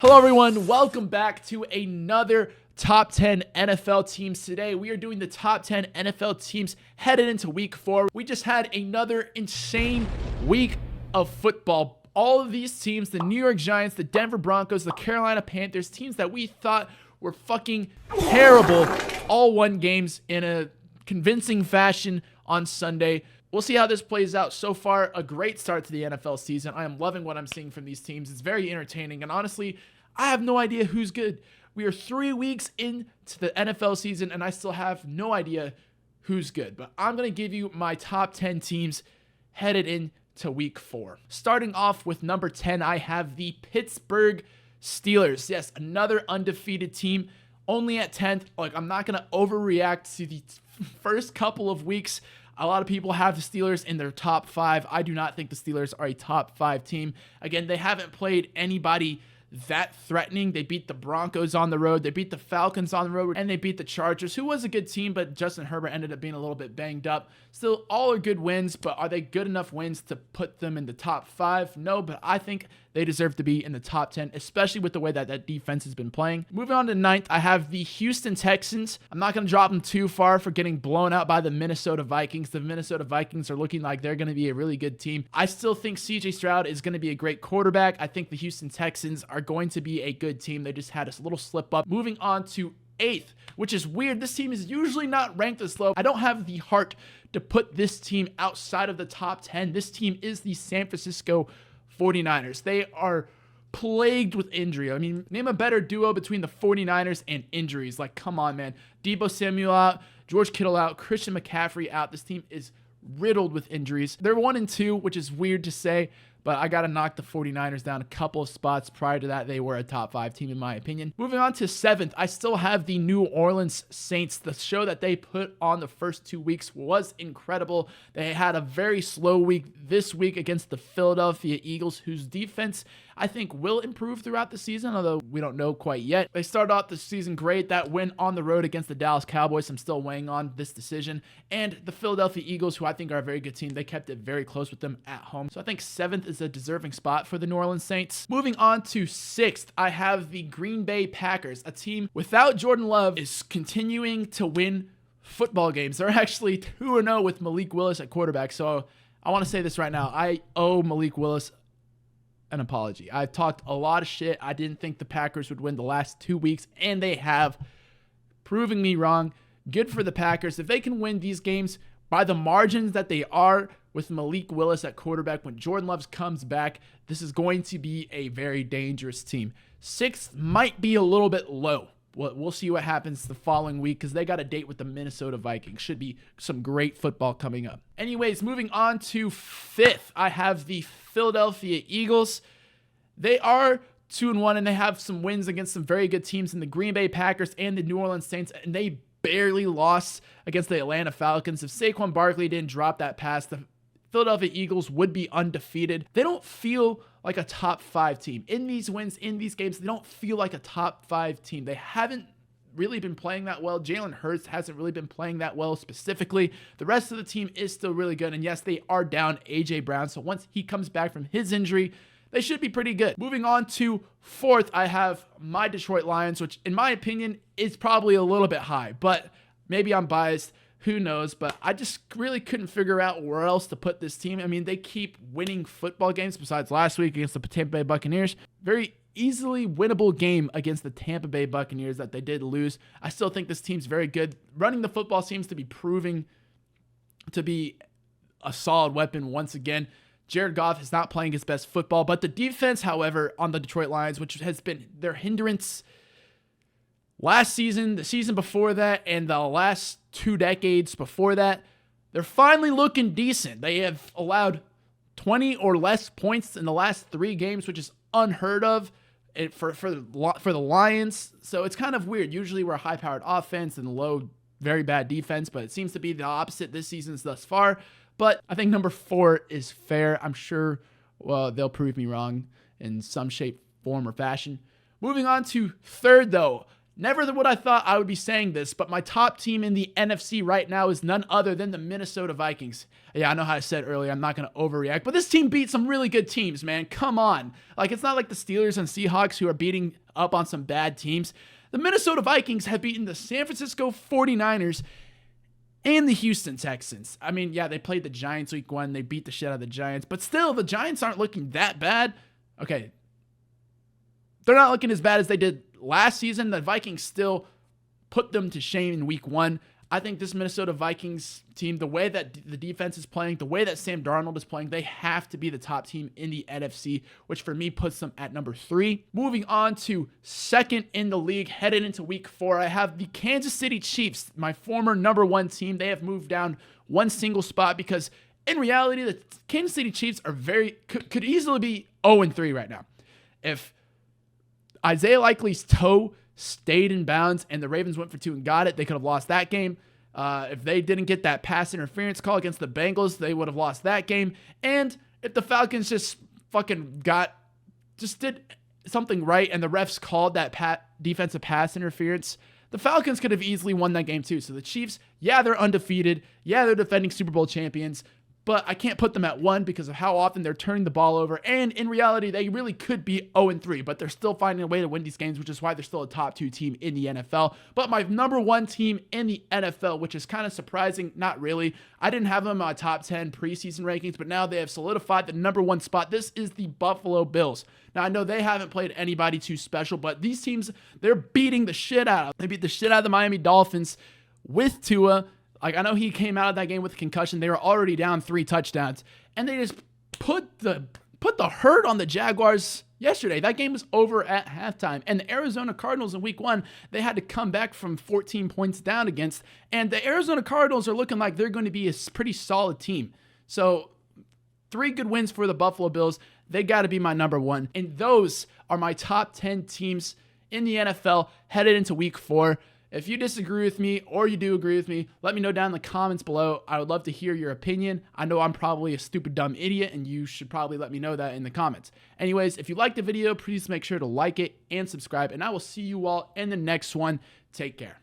Hello everyone, welcome back to another Top 10 NFL teams. Today we are doing the Top 10 NFL teams headed into week 4. We just had another insane week of football. All of these teams, the New York Giants, the Denver Broncos, the Carolina Panthers, teams that we thought were fucking terrible, all won games in a convincing fashion on Sunday. We'll see how this plays out. So far, a great start to the NFL season. I am loving what I'm seeing from these teams. It's very entertaining, and honestly, I have no idea who's good. We are 3 weeks into the NFL season, and I still have no idea who's good. But I'm going to give you my top 10 teams headed into week 4. Starting off with number 10, I have the Pittsburgh Steelers. Yes, another undefeated team, only at 10th. I'm not going to overreact to the first couple of weeks. A lot of people have the Steelers in their top 5. I do not think the Steelers are a top 5 team. Again, they haven't played anybody that threatening. They beat the Broncos on the road, they beat the Falcons on the road, and they beat the Chargers, who was a good team, but Justin Herbert ended up being a little bit banged up. Still, all are good wins, but are they good enough wins to put them in the top 5? No, but I think they deserve to be in the top 10, especially with the way that defense has been playing. Moving on to 9th, I have the Houston Texans. I'm not going to drop them too far for getting blown out by the Minnesota Vikings. The Minnesota Vikings are looking like they're going to be a really good team. I still think CJ Stroud is going to be a great quarterback. I think the Houston Texans are going to be a good team. They just had a little slip up. Moving on to 8th, which is weird. This team is usually not ranked this low. I don't have the heart to put this team outside of the top 10. This team is the San Francisco 49ers. They are plagued with injury. I mean, name a better duo between the 49ers and injuries. Come on, man. Deebo Samuel out, George Kittle out, Christian McCaffrey out. This team is riddled with injuries. They're 1-2, which is weird to say, but I got to knock the 49ers down a couple of spots. Prior to that, they were a top 5 team in my opinion. Moving on to 7th, I still have the New Orleans Saints. The show that they put on the first 2 weeks was incredible. They had a very slow week this week against the Philadelphia Eagles, whose defense I think will improve throughout the season, although we don't know quite yet. They started off the season great. That win on the road against the Dallas Cowboys, I'm still weighing on this decision. And the Philadelphia Eagles, who I think are a very good team, they kept it very close with them at home. So I think 7th is a deserving spot for the New Orleans Saints. Moving on to 6th, I have the Green Bay Packers, a team without Jordan Love is continuing to win football games. They're actually 2-0 with Malik Willis at quarterback. So I want to say this right now. I owe Malik Willis an apology. I've talked a lot of shit. I didn't think the Packers would win the last 2 weeks, and they have, proving me wrong. Good for the Packers. If they can win these games by the margins that they are with Malik Willis at quarterback, when Jordan Love comes back, this is going to be a very dangerous team. 6th might be a little bit low. We'll see what happens the following week because they got a date with the Minnesota Vikings. Should be some great football coming up. Anyways, moving on to 5th, I have the Philadelphia Eagles. They are 2-1, and they have some wins against some very good teams in the Green Bay Packers and the New Orleans Saints, and they barely lost against the Atlanta Falcons. If Saquon Barkley didn't drop that pass, the Philadelphia Eagles would be undefeated. They don't feel like a top 5 team. In these wins, in these games, they don't feel like a top 5 team. They haven't really been playing that well. Jalen Hurts hasn't really been playing that well specifically. The rest of the team is still really good. And yes, they are down A.J. Brown. So once he comes back from his injury, they should be pretty good. Moving on to 4th, I have my Detroit Lions, which in my opinion is probably a little bit high, but maybe I'm biased. Who knows? But I just really couldn't figure out where else to put this team. I mean, they keep winning football games besides last week against the Tampa Bay Buccaneers. Very easily winnable game against the Tampa Bay Buccaneers that they did lose. I still think this team's very good. Running the football seems to be proving to be a solid weapon once again. Jared Goff is not playing his best football, but the defense, however, on the Detroit Lions, which has been their hindrance last season, the season before that, and the last 2 decades before that, they're finally looking decent. They have allowed 20 or less points in the last 3 games, which is unheard of for the Lions. So it's kind of weird. Usually we're a high-powered offense and low, very bad defense, but it seems to be the opposite this season thus far. But I think number 4 is fair. I'm sure they'll prove me wrong in some shape, form, or fashion. Moving on to 3rd, though. Never would I thought I would be saying this, but my top team in the NFC right now is none other than the Minnesota Vikings. Yeah, I know how I said earlier, I'm not going to overreact, but this team beat some really good teams, man. Come on. Like, it's not like the Steelers and Seahawks who are beating up on some bad teams. The Minnesota Vikings have beaten the San Francisco 49ers and the Houston Texans. I mean, yeah, they played the Giants week 1. They beat the shit out of the Giants, but still, the Giants aren't looking that bad. Okay, they're not looking as bad as they did last season. The Vikings still put them to shame in week 1. I think this Minnesota Vikings team, the way that the defense is playing, the way that Sam Darnold is playing, they have to be the top team in the NFC, which for me puts them at number 3. Moving on to second in the league, headed into week 4, I have the Kansas City Chiefs, my former number 1 team. They have moved down one single spot because in reality, the Kansas City Chiefs are could easily be 0-3 right now. If Isaiah Likely's toe stayed in bounds and the Ravens went for 2 and got it, they could have lost that game. If they didn't get that pass interference call against the Bengals, they would have lost that game. And if the Falcons just did something right and the refs called that defensive pass interference, the Falcons could have easily won that game too. So the Chiefs, yeah, they're undefeated. Yeah, they're defending Super Bowl champions. But I can't put them at 1 because of how often they're turning the ball over. And in reality, they really could be 0-3, but they're still finding a way to win these games, which is why they're still a top 2 team in the NFL. But my number 1 team in the NFL, which is kind of surprising, not really. I didn't have them in my top 10 preseason rankings, but now they have solidified the number 1 spot. This is the Buffalo Bills. Now, I know they haven't played anybody too special, but these teams, they're beating the shit out of. They beat the shit out of the Miami Dolphins with Tua. Like, I know he came out of that game with a concussion. They were already down 3 touchdowns. And they just put the hurt on the Jaguars yesterday. That game was over at halftime. And the Arizona Cardinals in week 1, they had to come back from 14 points down against. And the Arizona Cardinals are looking like they're going to be a pretty solid team. So 3 good wins for the Buffalo Bills. They got to be my number 1. And those are my top 10 teams in the NFL headed into week 4. If you disagree with me or you do agree with me, let me know down in the comments below. I would love to hear your opinion. I know I'm probably a stupid, dumb idiot, and you should probably let me know that in the comments. Anyways, if you liked the video, please make sure to like it and subscribe, and I will see you all in the next one. Take care.